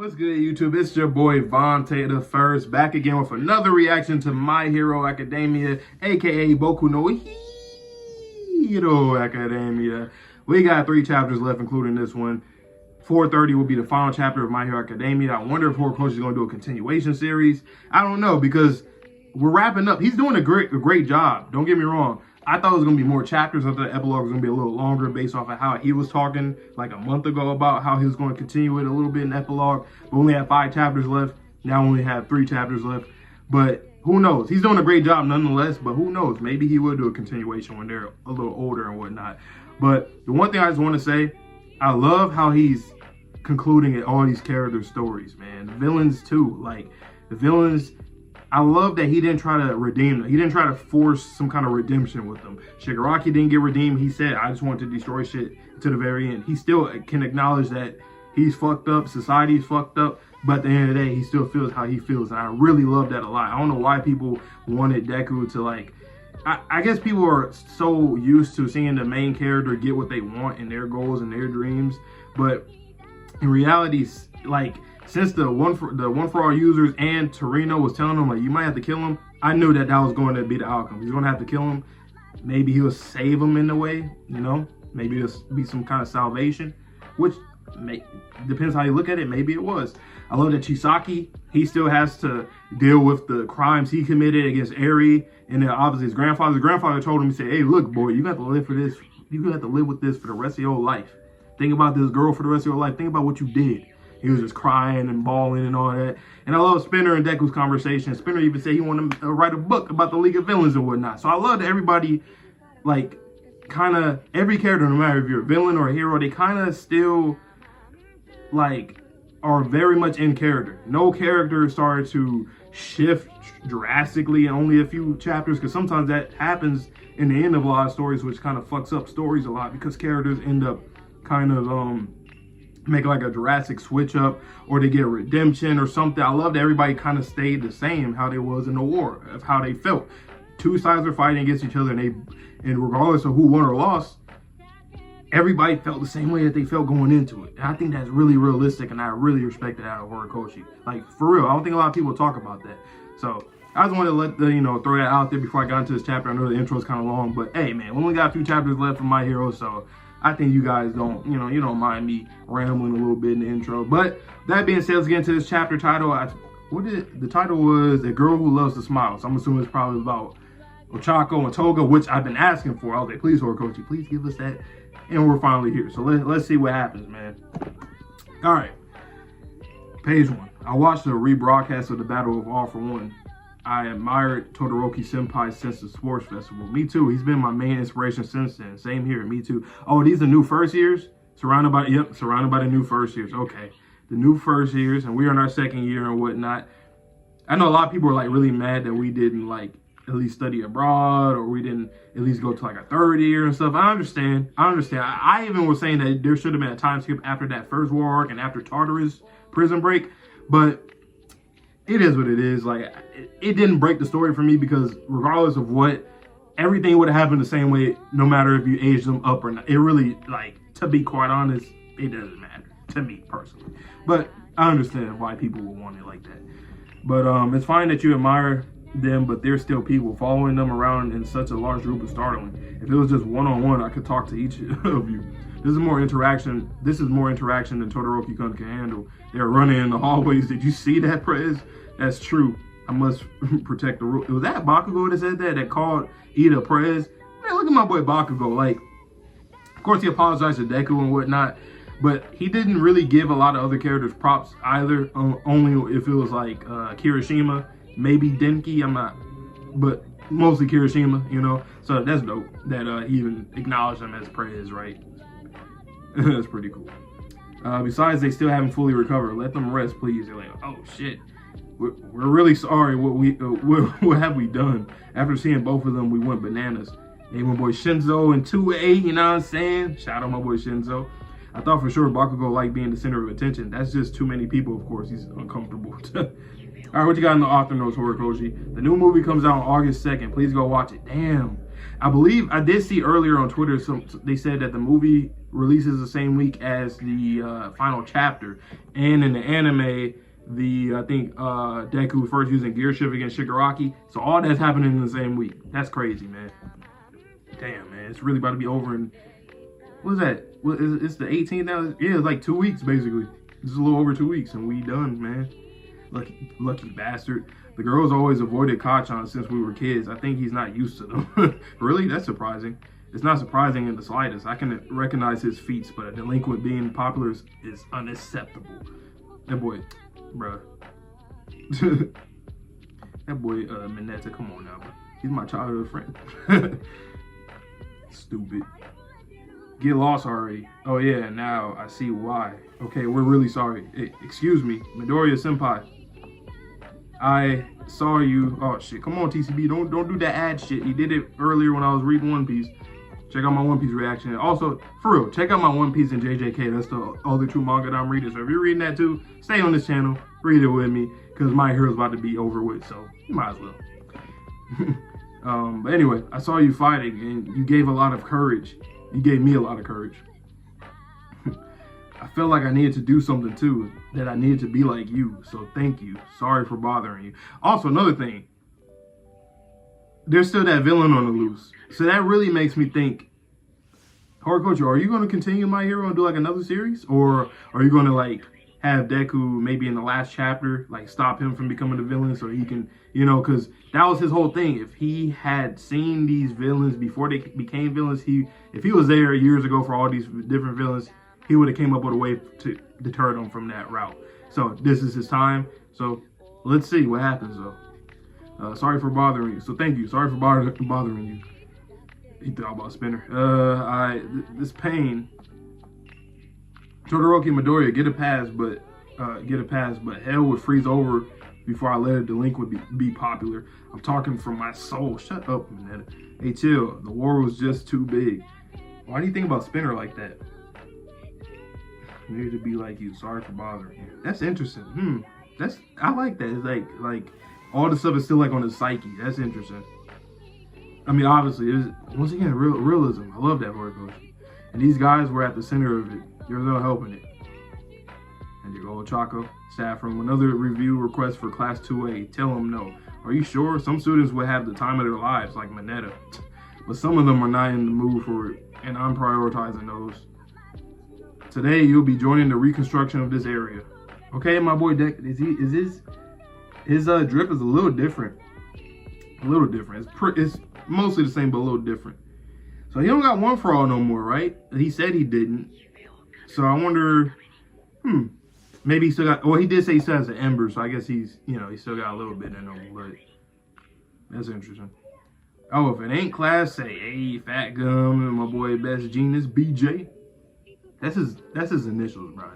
What's good, YouTube? It's your boy Vontae the First, back again with another reaction to My Hero Academia, aka Boku no Hero Academia. We got 3 chapters left, including this one. 4:30 will be the final chapter of My Hero Academia. I wonder if Horikoshi is going to do a continuation series. I don't know, because we're wrapping up. He's doing a great job. Don't get me wrong. I thought it was going to be more chapters. I thought the epilogue was going to be a little longer based off of how he was talking like a month ago about how he was going to continue it a little bit in the epilogue. But we only have 5 chapters left. Now we only have 3 chapters left. But who knows? He's doing a great job nonetheless. But who knows? Maybe he will do a continuation when they're a little older and whatnot. But the one thing I just want to say, I love how he's concluding at all these character stories, man. The villains too. Like, the villains, I love that he didn't try to redeem them. He didn't try to force some kind of redemption with them. Shigaraki didn't get redeemed. He said, I just wanted to destroy shit to the very end. He still can acknowledge that he's fucked up, society's fucked up, but at the end of the day, he still feels how he feels. And I really love that a lot. I don't know why people wanted Deku to, like, I guess people are so used to seeing the main character get what they want in their goals and their dreams. But in reality, like, since the one for all users and Torino was telling him, like, you might have to kill him, I knew that was going to be the outcome. He's going to have to kill him. Maybe he'll save him in a way, you know? Maybe it'll be some kind of salvation, which depends how you look at it. Maybe it was. I love that Chisaki, he still has to deal with the crimes he committed against Eri, and then obviously his grandfather. His grandfather told him, he said, hey, look, boy, you got to live for this. You got to live with this for the rest of your life. Think about this girl for the rest of your life. Think about what you did. He was just crying and bawling and all that. And I love Spinner and Deku's conversation. Spinner even said he wanted to write a book about the League of Villains and whatnot. So I love that everybody, like, kind of, every character, no matter if you're a villain or a hero, they kind of still, like, are very much in character. No character started to shift drastically in only a few chapters, because sometimes that happens in the end of a lot of stories, which kind of fucks up stories a lot, because characters end up kind of make like a drastic switch up, or they get redemption or something. I love that everybody kind of stayed the same how they was in the war, of how they felt. 2 sides were fighting against each other, and regardless of who won or lost, everybody felt the same way that they felt going into it. And I think that's really realistic, and I really respect that out of Horikoshi. Like, for real, I don't think a lot of people talk about that. So I just wanted to let throw that out there before I got into this chapter. I know the intro is kind of long, but hey, man, we only got a few chapters left for My Hero, so I think you guys don't, you don't mind me rambling a little bit in the intro. But that being said, let's get into this chapter title. The title was A Girl Who Loves to Smile. So I'm assuming it's probably about Ochako and Toga, which I've been asking for. I was like, please, Horikoshi, please give us that. And we're finally here. So let's see what happens, man. All right. Page 1. I watched the rebroadcast of the Battle of All for One. I admired Todoroki Senpai since the sports festival. Me too. He's been my main inspiration since then. Same here. Me too. Oh, these are new first years? Surrounded by the new first years. Okay. The new first years, and we're in our 2nd year and whatnot. I know a lot of people are like really mad that we didn't like at least study abroad, or we didn't at least go to like a 3rd year and stuff. I understand. I even was saying that there should have been a time skip after that first war arc and after Tartarus prison break, but it is what it is. Like, it didn't break the story for me, because regardless of what, everything would have happened the same way, no matter if you aged them up or not. It really, like, to be quite honest, it doesn't matter to me personally. But I understand why people would want it like that. But it's fine that you admire them, but there's still people. Following them around in such a large group is startling. If it was just one-on-one, I could talk to each of you. This is more interaction than Todoroki-kun can handle. They're running in the hallways. Did you see that, Prez? That's true. I must protect the rule. Was that Bakugo that said that called Ida Prez? Man, look at my boy Bakugo. Like, of course he apologized to Deku and whatnot, but he didn't really give a lot of other characters props either. Only if it was like Kirishima, maybe Denki. I'm not, but mostly Kirishima. So that's dope that he even acknowledged him as Prez, right? That's pretty cool. Besides, they still haven't fully recovered. Let them rest, please. They're like, oh shit, we're really sorry. What have we done? After seeing both of them, we went bananas. Hey, my boy Shinzo and 2A, you know what I'm saying? Shout out my boy Shinzo. I thought for sure Bakugo liked being the center of attention. That's just too many people, of course. He's uncomfortable. All right, what you got in the author notes, Horikoshi? The new movie comes out on August 2nd. Please go watch it. Damn. I believe I did see earlier on Twitter, they said that the movie releases the same week as the final chapter, and in the anime, I think Deku first using Gear Shift against Shigaraki. So all that's happening in the same week. That's crazy, man. Damn, man, it's really about to be over in, what is that? It's the 18th now. Yeah, it's like 2 weeks basically. It's a little over 2 weeks, and we done, man. Lucky bastard. The girls always avoided Kachan since we were kids. I think he's not used to them. Really? That's surprising. It's not surprising in the slightest. I can recognize his feats, but a delinquent being popular is unacceptable. That boy, bruh. That boy, Mineta, come on now, bro. He's my childhood friend. Stupid. Get lost already. Oh yeah, now I see why. Okay, we're really sorry. Hey, excuse me, Midoriya Senpai. I saw you. Oh shit, come on TCB, don't do that ad shit. You did it earlier when I was reading One Piece. Check out my One Piece reaction. Also, for real, check out my One Piece and JJK. That's the other two manga that I'm reading. So if you're reading that too, stay on this channel, read it with me, because My Hero's about to be over with, so you might as well. But anyway, I saw you fighting, and you gave a lot of courage. You gave me a lot of courage. I felt like I needed to do something too, that I needed to be like you. So thank you. Sorry for bothering you. Also, another thing. There's still that villain on the loose. So that really makes me think, Horikoshi, are you going to continue My Hero and do like another series? Or are you going to like have Deku maybe in the last chapter, like stop him from becoming a villain so he can, you know, because that was his whole thing. If he had seen these villains before they became villains, if he was there years ago for all these different villains, he would have came up with a way to deter them from that route. So this is his time. So let's see what happens though. Sorry for bothering you. So thank you. Sorry for bothering you. He thought about Spinner. This pain. Todoroki Midoriya, get a pass, but hell would freeze over before I let a delinquent be popular. I'm talking from my soul. Shut up, Mineta. Hey, chill. The war was just too big. Why do you think about Spinner like that? Needed to be like you. Sorry for bothering you. That's interesting. I like that. It's like all the stuff is still like on his psyche. That's interesting. I mean, obviously, once again, realism. I love that Horikoshi. And these guys were at the center of it. You're there helping it. And you go, Chaco, staff room. Another review request for class 2A. Tell them no. Are you sure? Some students would have the time of their lives, like Mineta. But some of them are not in the mood for it. And I'm prioritizing those. Today, you'll be joining the reconstruction of this area. Okay, my boy Deck, his drip is a little different. A little different. It's mostly the same, but a little different. So he don't got one for all no more, right? He said he didn't. So I wonder, maybe he still got, well, he did say he still has an ember, so I guess he's, you know, he still got a little bit in him, but that's interesting. Oh, if it ain't class, say, hey, Fat Gum and my boy Best Genius, BJ. That's his initials, bro.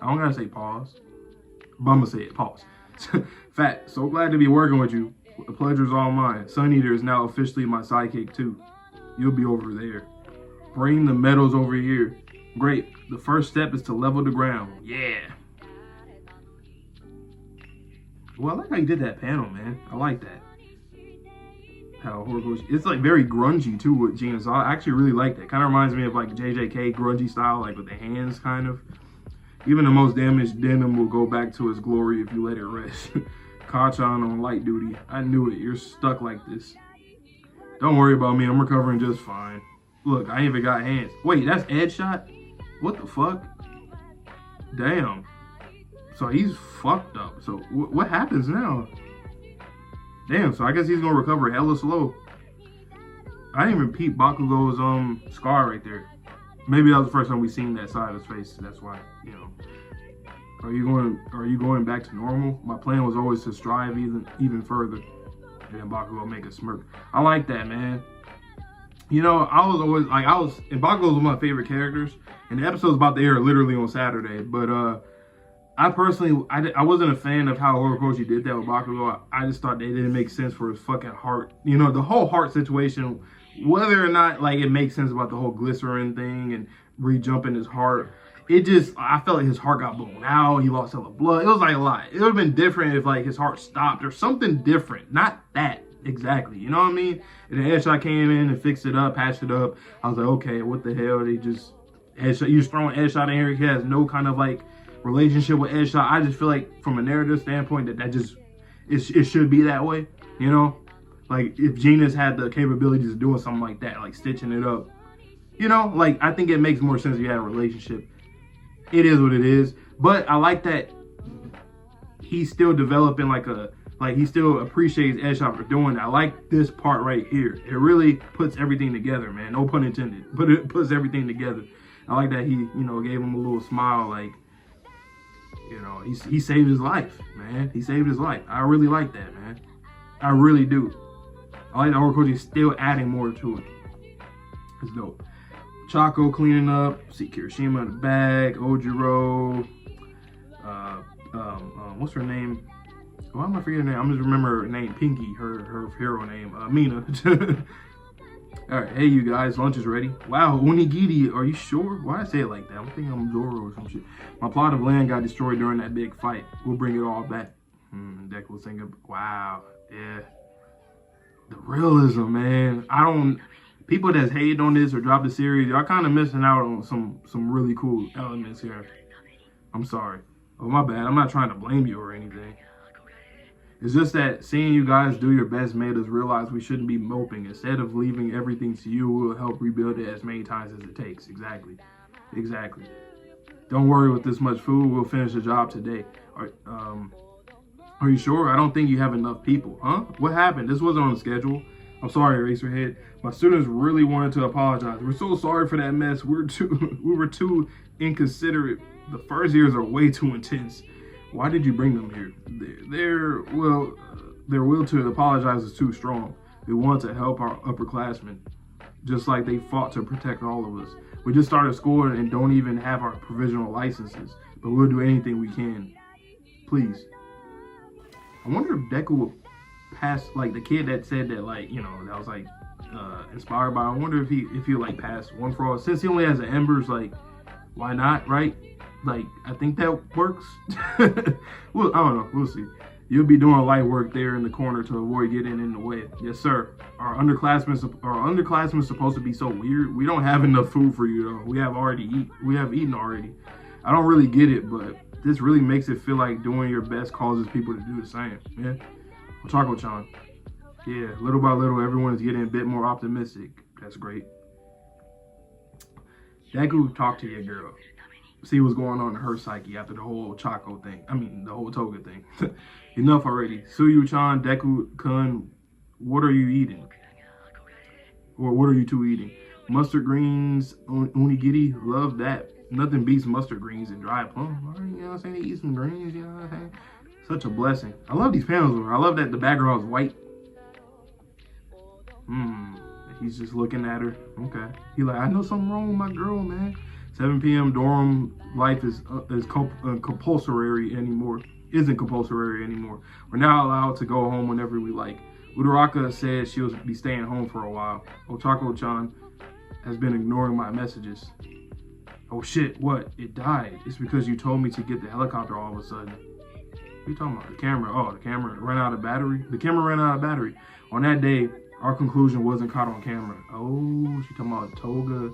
I don't gotta say pause, but I'm gonna say it, pause. Fat, so glad to be working with you. The pleasure's all mine. Sun Eater is now officially my sidekick too. You'll be over there. Bring the medals over here. Great. The first step is to level the ground. Yeah. Well, I like how you did that panel, man. I like that. How Horikoshi, it's like very grungy too with Gina. So I actually really like that. Kind of reminds me of like JJK grungy style, like with the hands kind of. Even the most damaged denim will go back to its glory if you let it rest. Kachan on light duty. I knew it. You're stuck like this. Don't worry about me. I'm recovering just fine. Look, I ain't even got hands. Wait, that's Ed shot? What the fuck? Damn. So he's fucked up. So what happens now? Damn, so I guess he's gonna recover hella slow. I didn't even peep Bakugo's scar right there. Maybe that was the first time we seen that side of his face. That's why, you know. Are you going back to normal? My plan was always to strive even further. And then Bakugo make a smirk. I like that, man. You know, I was and Bakugo was one of my favorite characters. And the episode's about to air literally on Saturday. But I personally, I wasn't a fan of how Horikoshi did that with Bakugo. I just thought they didn't make sense for his fucking heart. You know, the whole heart situation, whether or not like it makes sense about the whole glycerin thing and re-jumping his heart. It just, I felt like his heart got blown out. He lost hella blood. It was like a lot. It would have been different if like his heart stopped or something different. Not that. Exactly. You know what I mean? And the headshot came in and fixed it up, patched it up. I was like, okay, what the hell? They just headshot. You just throwing headshot in here. He has no kind of like relationship with headshot. I just feel like from a narrative standpoint that just it should be that way. You know, like if Genius had the capabilities of doing something like that, like stitching it up. You know, like I think it makes more sense if you had a relationship. It is what it is. But I like that he's still developing like he still appreciates Edgeshot for doing that. I like this part right here. It really puts everything together, man. No pun intended, but it puts everything together. I like that he, you know, gave him a little smile, like, you know, he saved his life, man. He saved his life. I really like that, man. I really do. I like that Horikoshi is still adding more to it. It's dope. Chaco cleaning up. See Kirishima in the bag. Ojiro. What's her name? Why am I forgetting her name? I'm just remember her name, Pinky, her hero name, Mina. All right, hey you guys, lunch is ready. Wow, onigiri, are you sure? Why did I say it like that? I'm thinking I'm Zoro or some shit. My plot of land got destroyed during that big fight. We'll bring it all back. Deku was thinking, wow, yeah. The realism, man. People that's hated on this or dropped the series, y'all kind of missing out on some really cool elements here. I'm sorry. Oh, my bad. I'm not trying to blame you or anything. It's just that seeing you guys do your best made us realize we shouldn't be moping. Instead of leaving everything to you, we'll help rebuild it as many times as it takes. Exactly. Exactly. Don't worry with this much food. We'll finish the job today. Are you sure? I don't think you have enough people. Huh? What happened? This wasn't on the schedule. I'm sorry, Eraserhead. My students really wanted to apologize. We're so sorry for that mess. We were too inconsiderate. The first years are way too intense. Why did you bring them here? Their will to apologize is too strong. We want to help our upperclassmen, just like they fought to protect all of us. We just started school and don't even have our provisional licenses, but we'll do anything we can. Please. I wonder if Deku will pass, like the kid that said that, like, you know, that was like inspired by. I wonder if he like pass one for all. Since he only has the embers, like, why not, right? Like, I think that works. Well, I don't know. We'll see. You'll be doing light work there in the corner to avoid getting in the way. Yes, sir. Our underclassmen supposed to be so weird. We don't have enough food for you, though. We have eaten already. I don't really get it, but this really makes it feel like doing your best causes people to do the same. Yeah. Chaco-chan. Yeah, little by little, everyone is getting a bit more optimistic. That's great. Deku, talk to your girl. See what's going on in her psyche after the whole Chaco thing. I mean, the whole Toga thing. Enough already. Suyu-chan, Deku-kun, what are you eating? Or what are you two eating? Mustard greens, onigiri, love that. Nothing beats mustard greens and dry plum. You know what I'm saying? They eat some greens, you know what I'm saying? Such a blessing. I love these panels. I love that the background is white. He's just looking at her. Okay. He like, I know something wrong with my girl, man. 7 p.m. dorm life is compulsory anymore. Isn't compulsory anymore. We're now allowed to go home whenever we like. Uraraka said she'll be staying home for a while. Ochako-chan has been ignoring my messages. Oh shit, what? It died. It's because you told me to get the helicopter all of a sudden. What are you talking about? The camera. Oh, the camera ran out of battery. The camera ran out of battery. On that day, our conclusion wasn't caught on camera. Oh, she talking about Toga.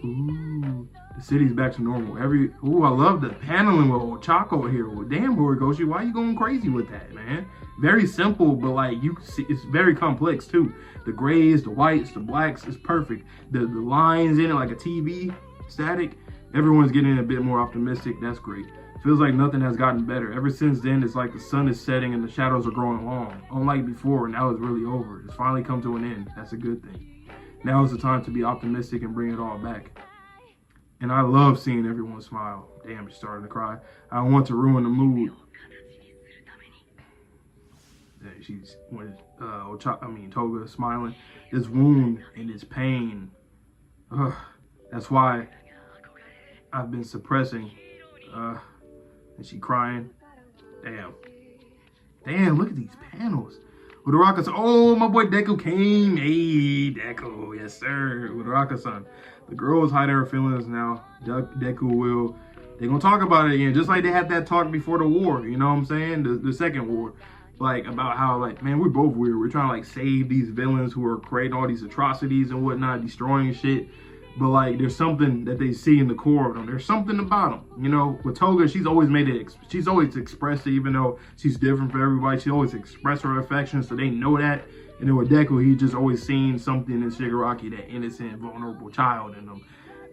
Ooh, the city's back to normal. Ooh, I love the paneling with Chaco here. Well, damn, Horikoshi, why you going crazy with that, man? Very simple, but like you can see, it's very complex too. The grays, the whites, the blacks, it's perfect. The lines in it like a TV, static. Everyone's getting a bit more optimistic. That's great. Feels like nothing has gotten better. Ever since then, it's like the sun is setting and the shadows are growing long. Unlike before, now it's really over. It's finally come to an end. That's a good thing. Now is the time to be optimistic and bring it all back. And I love seeing everyone smile. Damn, she's starting to cry. I don't want to ruin the mood. She's Toga smiling. This wound and this pain. That's why I've been suppressing. And she crying. Damn, look at these panels. Uraraka, oh, my boy Deku came. Hey, Deku, yes sir. Uraraka-san. The girl is hiding her feelings now. Deku they're gonna talk about it again, just like they had that talk before the war, you know what I'm saying? The second war. like about how like, man, we're both weird. We're trying to like save these villains who are creating all these atrocities and whatnot, destroying shit. But like, there's something that they see in the core of them. There's something about them, you know. With Toga, she's always made it. She's always expressed it, even though she's different for everybody. She always expressed her affection, so they know that. And then with Deku, he just always seen something in Shigaraki, that innocent, vulnerable child in them.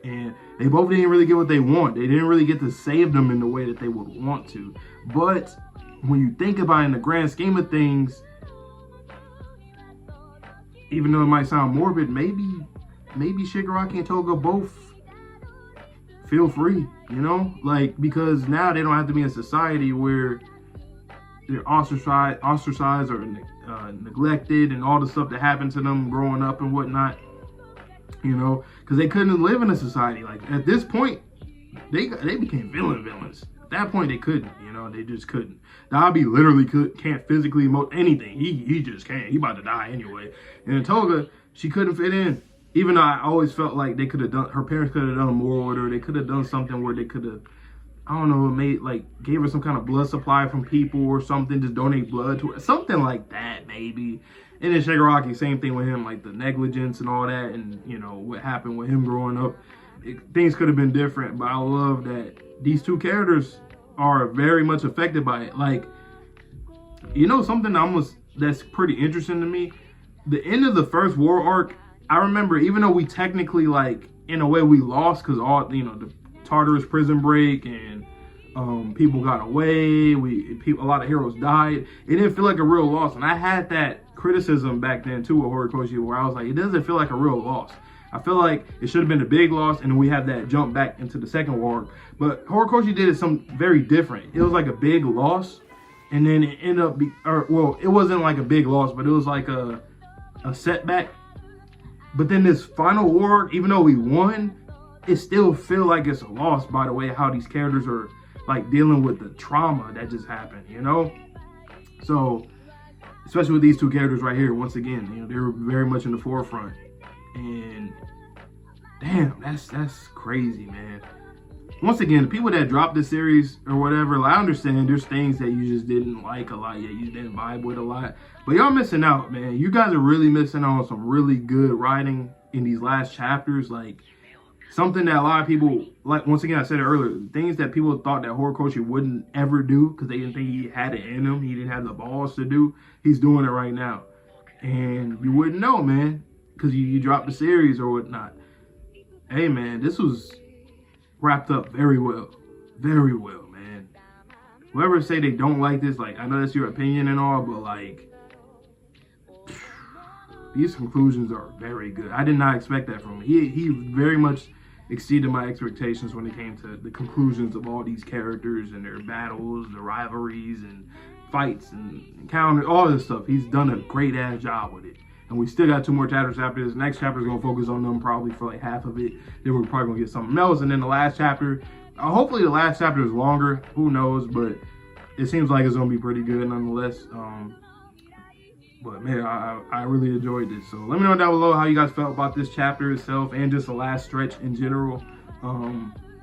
And they both didn't really get what they want. They didn't really get to save them in the way that they would want to. But when you think about it in the grand scheme of things, even though it might sound morbid, maybe Shigaraki and Toga both feel free, you know? Like, because now they don't have to be in society where they're ostracized or neglected, and all the stuff that happened to them growing up and whatnot, you know? Because they couldn't live in a society. Like, at this point, they became villains. At that point, they couldn't, you know? They just couldn't. Dabi literally can't physically emote anything. He just can't. He about to die anyway. And Toga, she couldn't fit in. Even though I always felt like they could have done, her parents could have done more with her. They could have done something where they could have, I don't know, gave her some kind of blood supply from people or something, just donate blood to her, something like that, maybe. And then Shigaraki, same thing with him, like the negligence and all that, and you know what happened with him growing up. Things could have been different, but I love that these two characters are very much affected by it. Like, you know, something that's pretty interesting to me. The end of the first war arc, I remember, even though we technically, like, in a way we lost, because all, you know, the Tartarus prison break and people got away, a lot of heroes died, it didn't feel like a real loss. And I had that criticism back then too with Horikoshi, where I was like, it doesn't feel like a real loss. I feel like it should have been a big loss, and then we had that jump back into the second war arc. But Horikoshi did it something very different. It was like a big loss, and then it ended up it wasn't like a big loss, but it was like a setback. But then this final war, even though we won, it still feel like it's a loss by the way how these characters are like dealing with the trauma that just happened, you know? So, especially with these two characters right here, once again, you know, they're very much in the forefront. And damn, that's crazy, man. Once again, the people that dropped the series or whatever, like, I understand there's things that you just didn't like a lot, you didn't vibe with a lot, but y'all missing out, man. You guys are really missing out on some really good writing in these last chapters. Like, something that a lot of people, like, once again, I said it earlier, things that people thought that Horikoshi wouldn't ever do because they didn't think he had it in him, he didn't have the balls to do, he's doing it right now. And you wouldn't know, man, because you dropped the series or whatnot. Hey, man, this was wrapped up very well, man. Whoever say they don't like this, like, I know that's your opinion and all, but like, these conclusions are very good. I did not expect that from him. He very much exceeded my expectations when it came to the conclusions of all these characters and their battles, the rivalries and fights and encounters, all this stuff. He's done a great ass job with it. And we still got 2 more chapters after this. Next chapter is going to focus on them probably for like half of it. Then we're probably going to get something else. And then the last chapter, hopefully the last chapter is longer. Who knows? But it seems like it's going to be pretty good nonetheless. But man, I really enjoyed this. So let me know down below how you guys felt about this chapter itself and just the last stretch in general.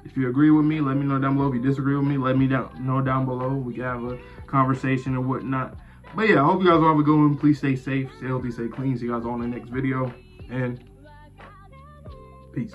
If you agree with me, let me know down below. If you disagree with me, let me know down below. We can have a conversation and whatnot. But yeah, I hope you guys all have a good one. Please stay safe, stay healthy, stay clean. See you guys all in the next video. And peace.